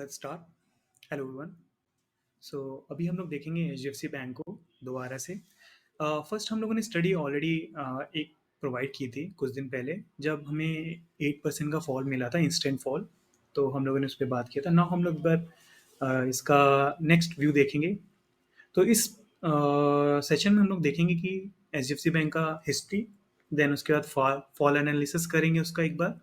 Let's start. Hello everyone. So अभी हम लोग देखेंगे एचडीएफसी बैंक को दोबारा से। फर्स्ट हम लोगों ने स्टडी ऑलरेडी एक प्रोवाइड की थी कुछ दिन पहले, जब हमें 8% का फॉल मिला था, इंस्टेंट फॉल। तो हम लोगों ने उस पर बात किया था ना। हम लोग एक बार इसका नेक्स्ट व्यू देखेंगे। तो इस सेशन में हम लोग देखेंगे कि एचडीएफसी बैंक का हिस्ट्री, देन उसके बाद फॉल एनालिसिस करेंगे उसका एक बार,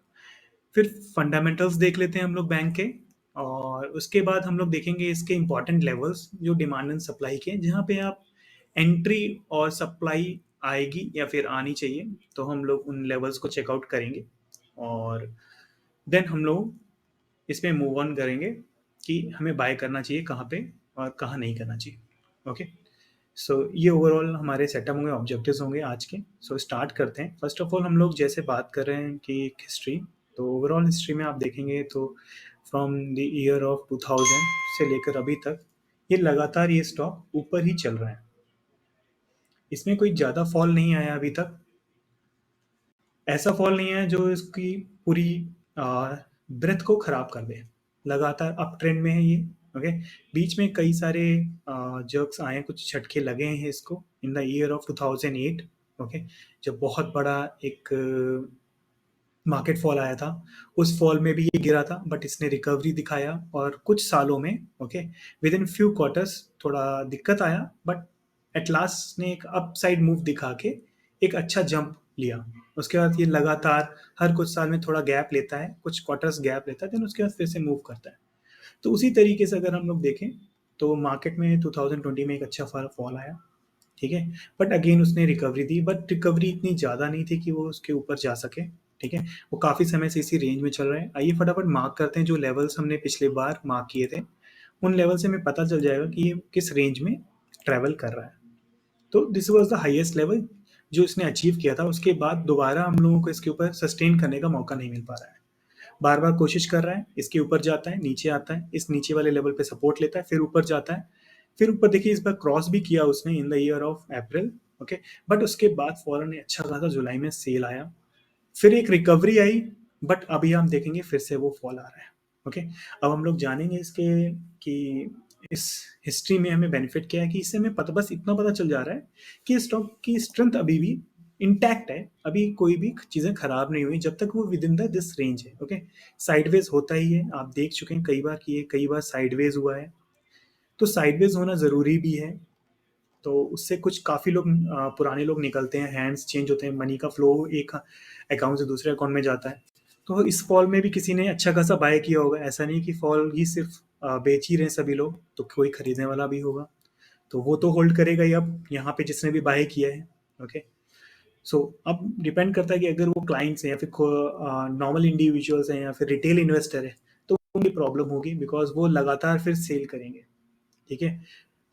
फिर फंडामेंटल्स देख लेते हैं हम लोग बैंक के, और उसके बाद हम लोग देखेंगे इसके इंपॉर्टेंट लेवल्स जो डिमांड एंड सप्लाई के, जहाँ पे आप एंट्री और सप्लाई आएगी या फिर आनी चाहिए, तो हम लोग उन लेवल्स को चेकआउट करेंगे। और देन हम लोग इसमें मूव ऑन करेंगे कि हमें बाय करना चाहिए कहाँ पे और कहाँ नहीं करना चाहिए। ओके। सो ये ओवरऑल हमारे सेटअप होंगे, ऑब्जेक्टिव्स होंगे आज के। सो स्टार्ट करते हैं। फर्स्ट ऑफ ऑल हम लोग जैसे बात कर रहे हैं कि हिस्ट्री, तो ओवरऑल हिस्ट्री में आप देखेंगे तो फ्रॉम द ईयर ऑफ 2000 से लेकर अभी तक ये लगातार ये स्टॉक ऊपर ही चल रहा है। इसमें कोई ज़्यादा फॉल नहीं आया अभी तक। ऐसा फॉल नहीं है जो इसकी पूरी ब्रेथ को ख़राब कर दे। लगातार अप ट्रेंड में है ये। ओके। बीच में कई सारे जर्क्स आए हैं, कुछ झटके लगे हैं इसको in the year of 2008। Okay. जब बहुत बड़ा एक मार्केट फॉल आया था, उस फॉल में भी ये गिरा था, बट इसने रिकवरी दिखाया और कुछ सालों में, okay, with in few quarters थोड़ा दिक्कत आया, बट एट लास्ट ने एक अपसाइड मूव दिखा के एक अच्छा जंप लिया। उसके बाद ये लगातार हर कुछ साल में थोड़ा गैप लेता है, कुछ क्वार्टर्स गैप लेता है, देन उसके बाद फिर से मूव करता है। तो उसी तरीके से अगर हम लोग देखें तो मार्केट में 2020 में एक अच्छा फॉल आया, ठीक है, बट अगेन उसने रिकवरी दी, बट रिकवरी इतनी ज़्यादा नहीं थी कि वो उसके ऊपर जा सके। ठीक है, वो काफ़ी समय से इसी रेंज में चल रहा है। आइए फटाफट मार्क करते हैं जो लेवल्स हमने पिछले बार मार्क किए थे, उन लेवल से हमें पता चल जाएगा कि ये किस रेंज में ट्रैवल कर रहा है। तो this was the highest level जो इसने अचीव किया था। उसके बाद दोबारा हम लोगों को इसके ऊपर सस्टेन करने का मौका नहीं मिल पा रहा है। बार बार कोशिश कर रहा है, इसके ऊपर जाता है, नीचे आता है, इस नीचे वाले लेवल पे सपोर्ट लेता है, फिर ऊपर जाता है, फिर ऊपर देखिए इस बार क्रॉस भी किया उसने in the year of April. Okay. But उसके बाद फौरन अच्छा खासा जुलाई में सेल आया, फिर एक रिकवरी आई, बट अभी हम देखेंगे फिर से वो फॉल आ रहा है। ओके। अब हम लोग जानेंगे इसके कि इस हिस्ट्री में हमें बेनिफिट क्या है, कि इससे हमें पता, बस इतना पता चल जा रहा है कि स्टॉक की स्ट्रेंथ अभी भी इंटैक्ट है, अभी कोई भी चीज़ें खराब नहीं हुई जब तक वो with in the this range है। ओके। साइडवेज होता ही है, आप देख चुके हैं कई बार कि ये कई बार साइडवेज हुआ है, तो साइडवेज होना ज़रूरी भी है। तो उससे कुछ काफ़ी लोग पुराने लोग निकलते हैं, हैंड्स चेंज होते हैं, मनी का फ्लो एक अकाउंट से दूसरे अकाउंट में जाता है। तो इस फॉल में भी किसी ने अच्छा खासा बाय किया होगा, ऐसा नहीं कि फॉल ही सिर्फ बेच ही रहे हैं सभी लोग, तो कोई खरीदने वाला भी होगा, तो वो तो होल्ड करेगा ही अब यहाँ पे जिसने भी बाय किया है। ओके। सो अब डिपेंड करता है कि अगर वो क्लाइंट्स हैं या फिर नॉर्मल इंडिविजुअल्स हैं या फिर रिटेल इन्वेस्टर है, तो उनकी प्रॉब्लम होगी, बिकॉज वो लगातार फिर सेल करेंगे। ठीक है,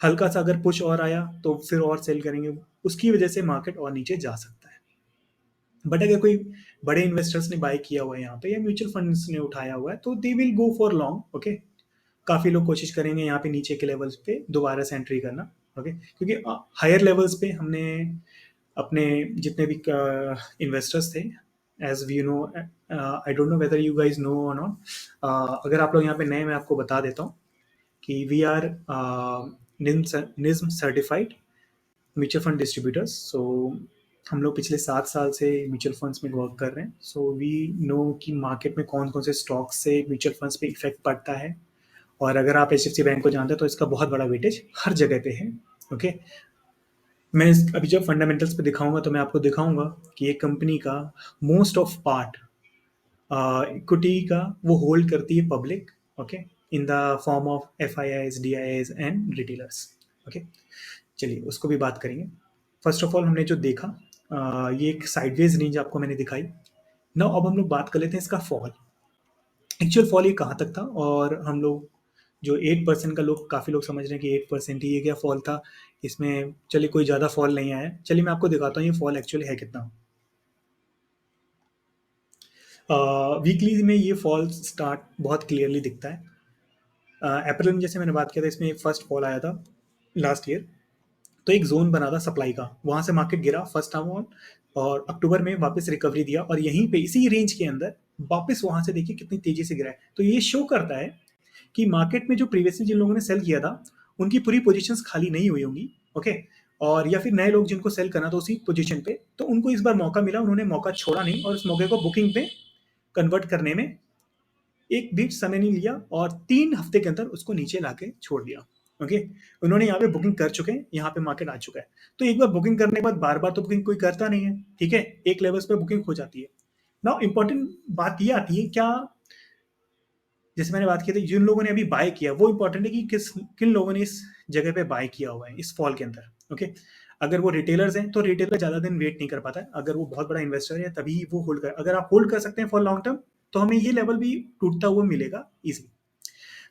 हल्का सा अगर पुश और आया तो फिर और सेल करेंगे, उसकी वजह से मार्केट और नीचे जा सकता है। बट अगर कोई बड़े इन्वेस्टर्स ने बाय किया हुआ है यहाँ पे, या म्यूचुअल फंड्स ने उठाया हुआ है, तो they will go for long. Okay. काफ़ी लोग कोशिश करेंगे यहाँ पे नीचे के लेवल्स पे दोबारा से एंट्री करना। ओके। क्योंकि हायर लेवल्स पे हमने अपने जितने भी इन्वेस्टर्स थे, as we know, I don't know whether you guys know और नॉट, अगर आप लोग यहाँ पे नए, मैं आपको बता देता हूँ कि we are NISM certified mutual fund distributors. So हम लोग पिछले 7 साल से म्यूचुअल फंड्स में वर्क कर रहे हैं। सो वी नो कि मार्केट में कौन कौन से स्टॉक्स से म्यूचुअल फंड्स पे इफेक्ट पड़ता है, और अगर आप एचडीएफसी बैंक को जानते हैं तो इसका बहुत बड़ा वेटेज हर जगह पे है। ओके। मैं अभी जब फंडामेंटल्स पे दिखाऊंगा तो मैं आपको दिखाऊंगा कि ये कंपनी का मोस्ट ऑफ पार्ट इक्विटी का वो होल्ड करती है public. Okay. In the form of F I eyes, D I eyes and retailers. Okay. चलिए उसको भी बात करेंगे। फर्स्ट ऑफ ऑल हमने जो देखा, ये एक साइडवेज रेंज आपको मैंने दिखाई ना। अब हम लोग बात कर लेते हैं इसका फॉल, एक्चुअल फॉल ये कहाँ तक था। और हम लोग जो 8% का, लोग काफ़ी लोग समझ रहे हैं कि 8% ही ये क्या फॉल था, इसमें चलिए कोई ज़्यादा फॉल नहीं आया। चलिए मैं आपको दिखाता हूँ ये फॉल एक्चुअली है कितना। वीकली में ये फॉल स्टार्ट बहुत क्लियरली दिखता है। अप्रैल में जैसे मैंने बात किया था, इसमें एक फर्स्ट फॉल आया था लास्ट ईयर, तो एक जोन बना था सप्लाई का, वहाँ से मार्केट गिरा फर्स्ट टाइम ऑन, और अक्टूबर में वापस रिकवरी दिया, और यहीं पे इसी रेंज के अंदर वापस वहाँ से देखिए कितनी तेज़ी से गिरा है। तो ये शो करता है कि मार्केट में जो प्रीवियसली जिन लोगों ने सेल किया था उनकी पूरी पोजीशंस खाली नहीं हुई होंगी, ओके, और या फिर नए लोग जिनको सेल करना था उसी पोजीशन पे, तो उनको इस बार मौका मिला, उन्होंने मौका छोड़ा नहीं और उस मौके को बुकिंग पे कन्वर्ट करने में एक भी समय नहीं लिया और 3 हफ्ते के अंदर उसको नीचे लाके छोड़ दिया, ओके। उन्होंने यहाँ पे बुकिंग कर चुके हैं, यहाँ पे मार्केट आ चुका है। तो एक बार बुकिंग करने के बाद बार-बार तो बुकिंग कोई करता नहीं है, ठीक है? एक लेवल्स पे बुकिंग हो जाती है। नाउ इम्पोर्टेंट बात ये आती है, क्या जैसे मैंने बात की थी, जिन लोगों ने अभी बाय किया वो इम्पोर्टेंट है कि किन लोगों ने इस जगह पे बाय किया हुआ है इस फॉल के अंदर, ओके। अगर वो रिटेलर्स हैं तो रिटेलर ज़्यादा दिन वेट नहीं कर पाता है, अगर वो बहुत बड़ा इन्वेस्टर है तभी वो होल्ड कर, अगर आप होल्ड कर सकते हैं फॉर लॉन्ग टर्म तो हमें ये लेवल भी टूटता हुआ मिलेगा ईजिली।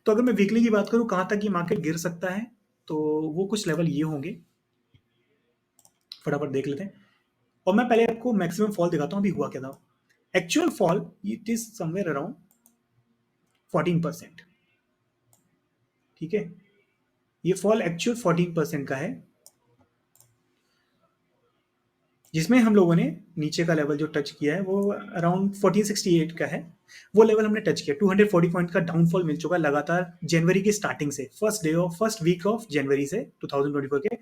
तो अगर मैं वीकली की बात करूँ कहाँ तक ये मार्केट गिर सकता है, तो वो कुछ लेवल ये होंगे, फटाफट देख लेते हैं। और मैं पहले आपको मैक्सिमम फॉल दिखाता हूँ अभी हुआ क्या था। Actual fall it is somewhere around 14%, ठीक है। ये फॉल एक्चुअल 14% का है, जिसमें हम लोगों ने नीचे का लेवल जो टच किया है वो अराउंड 1468 का है। वो लेवल हमने टच किया, 240 पॉइंट का डाउनफॉल मिल चुका है लगातार जनवरी की स्टार्टिंग से, फर्स्ट वीक ऑफ जनवरी से 2024 के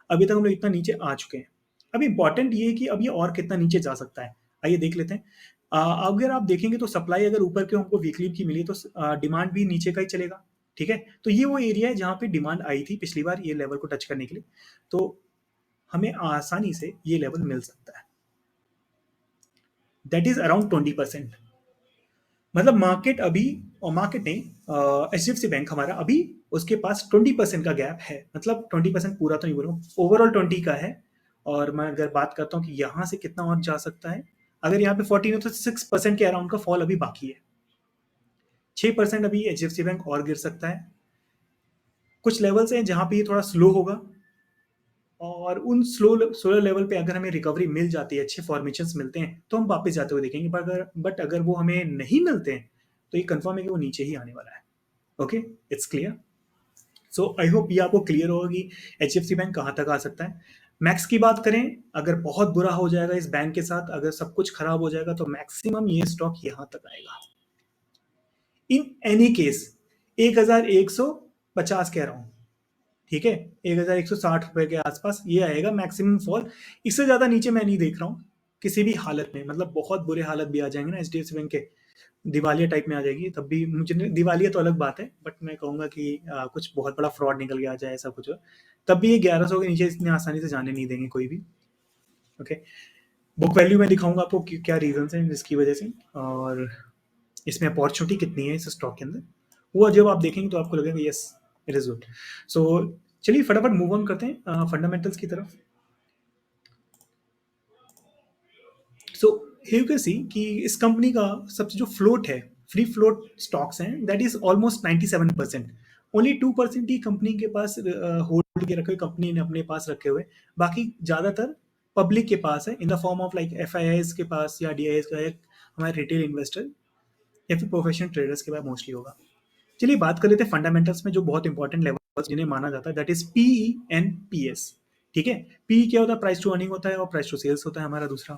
अभी तक हम लोग इतना नीचे आ चुके हैं। अब इंपॉर्टेंट ये है कि अब ये और कितना नीचे जा सकता है, आइए देख लेते हैं। अगर आप देखेंगे तो सप्लाई अगर ऊपर के हमको वीकली की मिली तो डिमांड भी नीचे का ही चलेगा, ठीक है। तो ये वो एरिया है जहाँ पे डिमांड आई थी पिछली बार ये लेवल को टच करने के लिए, तो हमें आसानी से ये लेवल मिल सकता है, दैट इज अराउंड 20%। मतलब मार्केट अभी, और मार्केट नहीं, H D F C bank हमारा अभी उसके पास 20% का गैप है, मतलब 20% पूरा तो नहीं बोलूँ, ओवरऑल 20 का है। और मैं अगर बात करता हूँ कि यहाँ से कितना और जा सकता है, अगर यहाँ पे 14 है तो 6% के अराउंड का फॉल अभी बाकी है, 6% अभी H D F C bank और गिर सकता है। कुछ लेवल्स हैं जहाँ पे ये थोड़ा स्लो होगा, और उन स्लो लेवल पे अगर हमें रिकवरी मिल जाती है, अच्छे फॉर्मेशंस मिलते हैं तो हम वापस जाते हुए देखेंगे, बट अगर वो हमें नहीं मिलते हैं तो ये कंफर्म है कि वो नीचे ही आने वाला है, okay. It's clear. So I hope ये आपको क्लियर होगा कि एच बैंक कहाँ तक आ सकता है। मैक्स की बात करें, अगर बहुत बुरा हो जाएगा इस बैंक के साथ, अगर सब कुछ खराब हो जाएगा तो मैक्सिमम ये स्टॉक यहाँ तक आएगा इन एनी केस, 1150 कह रहा हूँ, ठीक है, 1160 रुपए के आसपास ये आएगा मैक्सिमम फॉल। इससे ज्यादा नीचे मैं नहीं देख रहा हूँ किसी भी हालत में, मतलब बहुत बुरे हालत भी आ जाएंगे ना एच बैंक के, दिवालिया टाइप में आ जाएगी तब भी, मुझे दिवालिया तो अलग बात है, बट मैं कहूंगा कि कुछ बहुत बड़ा फ्रॉड निकल के आ जाए ऐसा कुछ हो, तब भी ये 1100 के नीचे इतनी आसानी से जाने नहीं देंगे कोई भी, ओके। बुक वैल्यू में दिखाऊंगा आपको क्या रीजन है जिसकी वजह से, और इसमें अपॉर्चुनिटी कितनी है इस स्टॉक के अंदर, वो जब आप देखेंगे तो आपको लगेगा यस इट इज गुड। सो चलिए फटाफट मूव ऑन करते हैं फंडामेंटल्स की तरफ। सो यू कैन सी कि इस कंपनी का सबसे जो फ्लोट है, फ्री फ्लोट स्टॉक्स हैं, that is almost 97%। Only 2% he company के पास होल्ड के रखे हुए, कंपनी ने अपने पास रखे हुए, बाकी ज़्यादातर पब्लिक के पास है in the form of like F I के पास या डी आई एस का, या हमारे रिटेल इन्वेस्टर या फिर प्रोफेशनल ट्रेडर्स के पास मोस्टली होगा। चलिए बात कर लेते हैं फंडामेंटल्स में जो बहुत इंपॉर्टेंट लेवल्स जिन्हें माना जाता है, that is PE and PS, ठीक है। पीई क्या होता है, प्राइस टू अर्निंग होता है, और प्राइस टू सेल्स होता है हमारा दूसरा।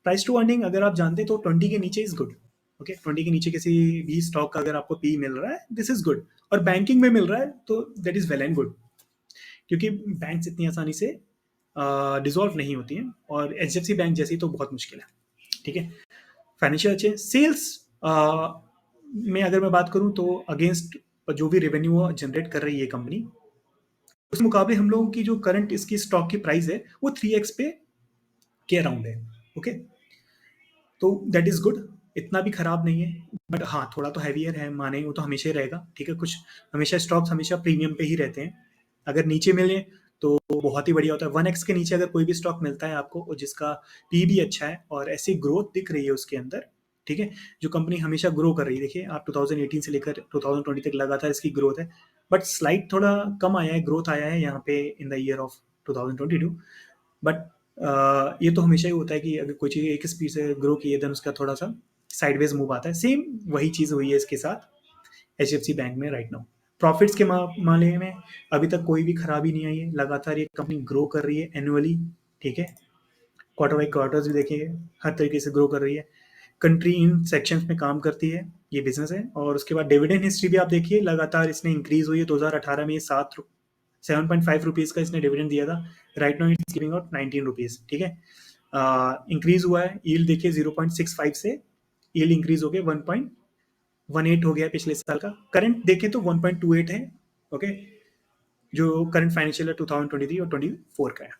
प्राइस टू अर्निंग अगर आप जानते हैं तो 20 के नीचे इज गुड, ओके। 20 के नीचे किसी भी स्टॉक का अगर आपको पी मिल रहा है दिस इज गुड, और बैंकिंग में मिल रहा है तो that is well and good, क्योंकि बैंक्स इतनी आसानी से डिसॉल्व नहीं होती हैं, और H D F C bank जैसी तो बहुत मुश्किल है, ठीक है। फाइनेंशियल अच्छे सेल्स में अगर मैं बात करूं तो अगेंस्ट जो भी रेवेन्यू जनरेट कर रही है कंपनी, उस मुकाबले हम लोगों की जो करंट इसकी स्टॉक की प्राइस है वो 3x पे के अराउंड है, ओके। तो दैट इज गुड, इतना भी खराब नहीं है, बट हाँ थोड़ा तो हैवियर है, माने वो तो हमेशा ही रहेगा, ठीक है। कुछ हमेशा स्टॉक्स हमेशा प्रीमियम पे ही रहते हैं, अगर नीचे मिले तो बहुत ही बढ़िया होता है। 1x के नीचे अगर कोई भी स्टॉक मिलता है आपको और जिसका पी भी अच्छा है और ऐसी ग्रोथ दिख रही है उसके अंदर, ठीक है, जो कंपनी हमेशा ग्रो कर रही है, देखिए आप 2018 से लेकर 2020 तक लगातार इसकी ग्रोथ है, बट स्लाइड थोड़ा कम आया है, ग्रोथ आया है यहाँ पे in the year of 2022, but ये तो हमेशा ही होता है कि अगर कोई चीज़ एक स्पीड से ग्रो की है देन उसका थोड़ा सा साइडवेज मूव आता है, सेम वही चीज़ हुई है इसके साथ H D F C bank में राइट नाउ। प्रॉफिट्स के मामले में अभी तक कोई भी खराबी नहीं आई है, लगातार ये कंपनी ग्रो कर रही है एनुअली, ठीक है। क्वार्टर बाई क्वार्टर्स भी देखिए हर तरीके से ग्रो कर रही है, कंट्री इन सेक्शंस में काम करती है, ये बिज़नेस है। और उसके बाद डिविडेंड हिस्ट्री भी आप देखिए, लगातार इसने इंक्रीज़ हुई है। 2018 में ये 7.5 रुपीज़ का इसने डिविडेंड दिया था। Right now it's giving out 19 rupees, ठीक है। इंक्रीज़ हुआ है। यील्ड देखिए 0.65 से यील्ड इंक्रीज़ हो गया 1.18 हो गया है पिछले साल का। करंट देखें तो 1.28 है, ओके, जो करंट फाइनेंशियल ईयर 2023 और 24 का है।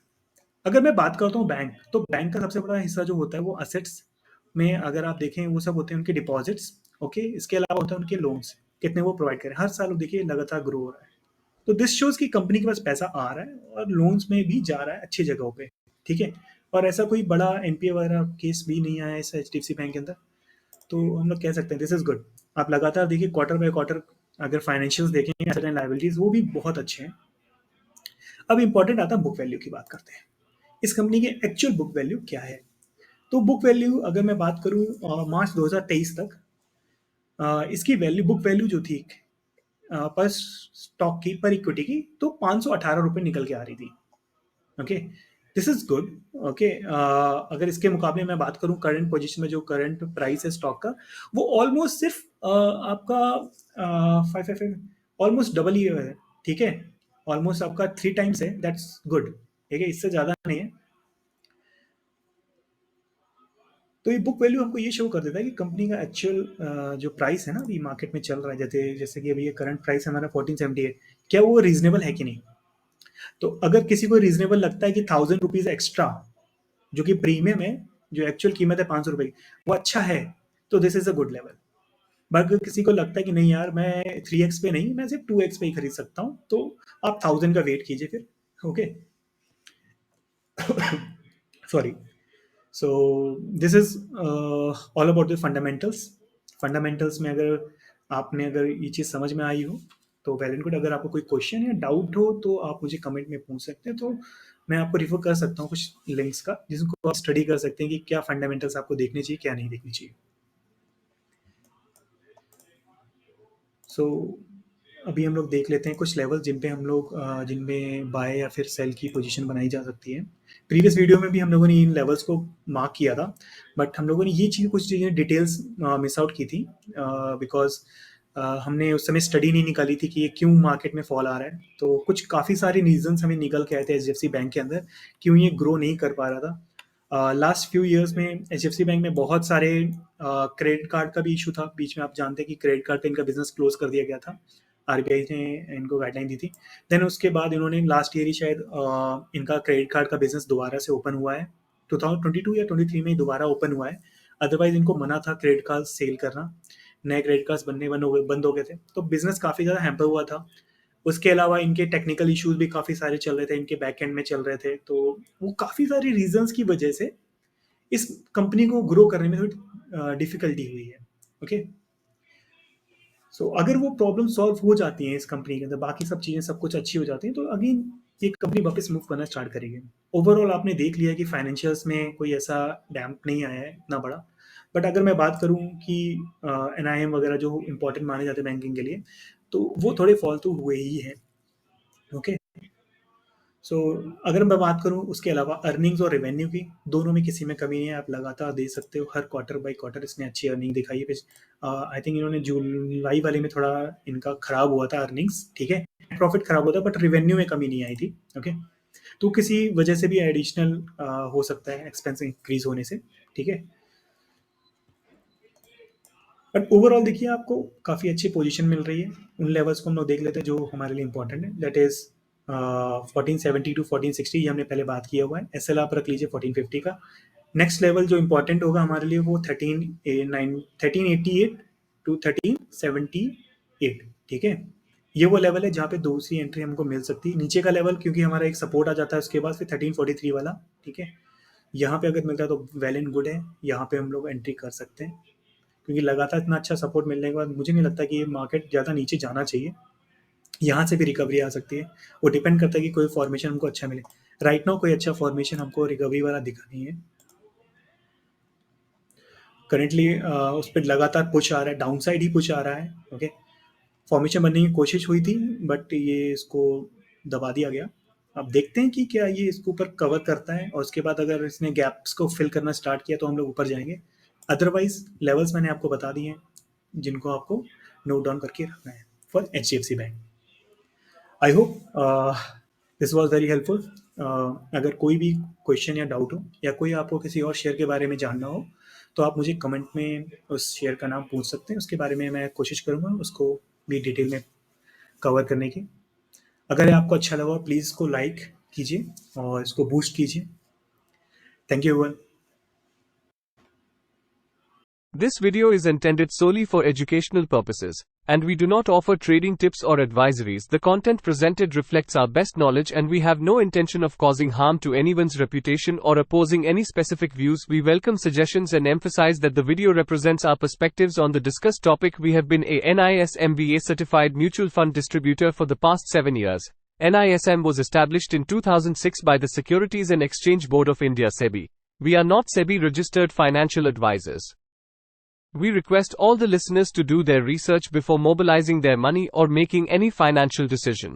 अगर मैं बात करता हूँ बैंक, तो बैंक का सबसे बड़ा हिस्सा जो होता है वो असेट्स में अगर आप देखें वो सब होते हैं उनके डिपॉजिट्स, ओके। इसके अलावा होता है उनके लोन्स, कितने वो प्रोवाइड करें। हर साल देखिए लगातार ग्रो हो रहा है। तो दिस शोज कि कंपनी के पास पैसा आ रहा है और लोन्स में भी जा रहा है अच्छी जगहों पे, ठीक है। और ऐसा कोई बड़ा एनपीए वगैरह केस भी नहीं आया है इस एचडीएफसी बैंक के अंदर। तो हम लोग कह सकते हैं दिस इज गुड। आप लगातार देखिए क्वार्टर बाय क्वार्टर अगर फाइनेंशियल्स देखेंगे एसेट एंड लायबिलिटीज वो भी बहुत अच्छे हैं। अब इंपॉर्टेंट आता है बुक वैल्यू की बात करते हैं। इस कंपनी की एक्चुअल बुक वैल्यू क्या है? तो बुक वैल्यू अगर मैं बात करूं मार्च 2023 तक, इसकी वैल्यू बुक वैल्यू जो थी पर स्टॉक की पर इक्विटी की, तो 518 रुपये निकल के आ रही थी, okay. This is good, okay. अगर इसके मुकाबले मैं बात करूं करंट पोजीशन में जो करंट प्राइस है स्टॉक का, वो ऑलमोस्ट सिर्फ आपका 555 ऑलमोस्ट डबल ही है, ठीक है। ऑलमोस्ट आपका 3 टाइम्स है, दैट्स गुड, ठीक है, इससे ज़्यादा नहीं है। तो ये बुक वैल्यू हमको ये शो कर देता है कि कंपनी का एक्चुअल जो प्राइस है ना अभी मार्केट में चल रहा है, जैसे जैसे कि अभी ये करंट प्राइस हमारा 1478, क्या वो रीजनेबल है कि नहीं। तो अगर किसी को रीजनेबल लगता है कि 1000 रुपीज एक्स्ट्रा जो कि प्रीमियम है, जो एक्चुअल कीमत है 500 रुपए की, वो अच्छा है, तो this is a good level. But अगर किसी को लगता है कि नहीं यार मैं 3x पे नहीं, मैं सिर्फ 2x पे ही खरीद सकता हूँ, तो आप 1000 का वेट कीजिए फिर, okay. Sorry. So this is all about the fundamentals. Fundamentals में अगर आपने अगर ये चीज़ समझ में आई हो तो वेल एंड गुड। अगर आपको कोई क्वेश्चन या डाउट हो तो आप मुझे कमेंट में पूछ सकते हैं, तो मैं आपको रिफर कर सकता हूँ कुछ लिंक्स का जिसको आप स्टडी कर सकते हैं कि क्या फंडामेंटल्स आपको देखनी चाहिए क्या नहीं देखनी चाहिए। सो अभी हम लोग देख लेते हैं कुछ लेवल जिन पे हम लोग जिनमें बाय या फिर सेल की पोजीशन बनाई जा सकती है। प्रीवियस वीडियो में भी हम लोगों ने इन लेवल्स को मार्क किया था, बट हम लोगों ने ये चीज़ कुछ चीज़ें डिटेल्स मिस आउट की थी बिकॉज हमने उस समय स्टडी नहीं निकाली थी कि ये क्यों मार्केट में फॉल आ रहा है। तो कुछ काफ़ी सारे रीजंस हमें निकल के आए थे एच बैंक के अंदर क्यों ये ग्रो नहीं कर पा रहा था। लास्ट फ्यू ईयर्स में एच बैंक में बहुत सारे क्रेडिट कार्ड का भी इशू था बीच में। आप जानते हैं कि क्रेडिट कार्ड पे इनका बिजनेस क्लोज कर दिया गया था, आरबीआई ने इनको गाइडलाइन दी थी। देन उसके बाद इन्होंने लास्ट ईयर ही शायद इनका क्रेडिट कार्ड का बिजनेस दोबारा से ओपन हुआ है, 2022 या 23 में ही दोबारा ओपन हुआ है। अदरवाइज इनको मना था क्रेडिट कार्ड सेल करना, नए क्रेडिट कार्ड बनने बंद हो गए थे, तो बिजनेस काफ़ी ज़्यादा हैम्पर हुआ था। उसके अलावा इनके टेक्निकल इश्यूज भी काफ़ी सारे चल रहे थे, इनके बैक एंड में चल रहे थे, तो वो काफ़ी सारी रीजंस की वजह से इस कंपनी को ग्रो करने में थोड़ी डिफिकल्टी हुई है, ओके। सो अगर वो प्रॉब्लम सॉल्व हो जाती है इस कंपनी के अंदर, बाकी सब चीज़ें सब कुछ अच्छी हो जाती हैं, तो अगेन ये कंपनी वापस मूव करना स्टार्ट करेगी। ओवरऑल आपने देख लिया कि फाइनेंशियल्स में कोई ऐसा डैम्प नहीं आया है इतना बड़ा। बट अगर मैं बात करूं कि एनआईएम वगैरह जो इंपॉर्टेंट माने जाते हैं बैंकिंग के लिए, तो वो थोड़े फॉल तो हुए ही हैं, ओके। सो अगर मैं बात करूं उसके अलावा अर्निंग्स और रेवेन्यू की, दोनों में किसी में कमी नहीं है, आप लगातार दे सकते हो। हर क्वार्टर बाय क्वार्टर इसने अच्छी अर्निंग दिखाई है। आई थिंक इन्होंने जुलाई वाले में थोड़ा इनका खराब हुआ था अर्निंग्स, ठीक है, प्रॉफिट खराब हुआ था, बट रेवेन्यू में कमी नहीं आई थी, ओके। तो किसी वजह से भी एडिशनल हो सकता है एक्सपेंस इंक्रीज होने से, ठीक है। बट ओवरऑल देखिए आपको काफ़ी अच्छी पोजीशन मिल रही है। उन लेवल्स को हम लोग देख लेते हैं जो हमारे लिए इंपॉर्टेंट है, दैट इज 1470 टू 1460, ये हमने पहले बात किया हुआ है। एस एल आप रख लीजिए 1450 का। नेक्स्ट लेवल जो इंपॉर्टेंट होगा हमारे लिए वो 1388 टू 1378, ठीक है। ये वो लेवल है जहाँ पे दूसरी एंट्री हमको मिल सकती है। नीचे का लेवल क्योंकि हमारा एक सपोर्ट आ जाता है, उसके बाद फिर 1343 वाला, ठीक है। यहाँ पे अगर मिलता है तो वेल एंड गुड है, यहाँ पे हम लोग एंट्री कर सकते हैं, क्योंकि लगातार इतना अच्छा सपोर्ट मिलने के बाद मुझे नहीं लगता कि ये मार्केट ज़्यादा नीचे जाना चाहिए। यहाँ से भी रिकवरी आ सकती है, वो डिपेंड करता है कि कोई फॉर्मेशन हमको अच्छा मिले। राइट नाउ कोई अच्छा फॉर्मेशन हमको रिकवरी वाला दिखा नहीं है करेंटली। उस पर लगातार पुश आ रहा है, डाउन साइड ही पुश आ रहा है, ओके। फॉर्मेशन बनने की कोशिश हुई थी बट ये इसको दबा दिया गया। अब देखते हैं कि क्या ये इसको ऊपर कवर करता है, और उसके बाद अगर इसने गैप्स को फिल करना स्टार्ट किया तो हम लोग ऊपर जाएंगे। अदरवाइज लेवल्स मैंने आपको बता दिए हैं, जिनको आपको नोट डाउन करके रखना है for HDFC bank. I hope this was very helpful. अगर कोई भी क्वेश्चन या डाउट हो या कोई आपको किसी और शेयर के बारे में जानना हो तो आप मुझे कमेंट में उस शेयर का नाम पूछ सकते हैं, उसके बारे में मैं कोशिश करूँगा उसको भी डिटेल में कवर करने की। अगर ये आपको अच्छा लगा प्लीज़ इसको लाइक कीजिए और इसको बूस्ट कीजिए। Thank you everyone. This video is intended solely for educational purposes, and we do not offer trading tips or advisories. The content presented reflects our best knowledge, and we have no intention of causing harm to anyone's reputation or opposing any specific views. We welcome suggestions and emphasize that the video represents our perspectives on the discussed topic. We have been a NISMBA certified mutual fund distributor for the past 7 years. NISM was established in 2006 by the Securities and Exchange Board of India (SEBI). We are not SEBI registered financial advisors. We request all the listeners to do their research before mobilizing their money or making any financial decision.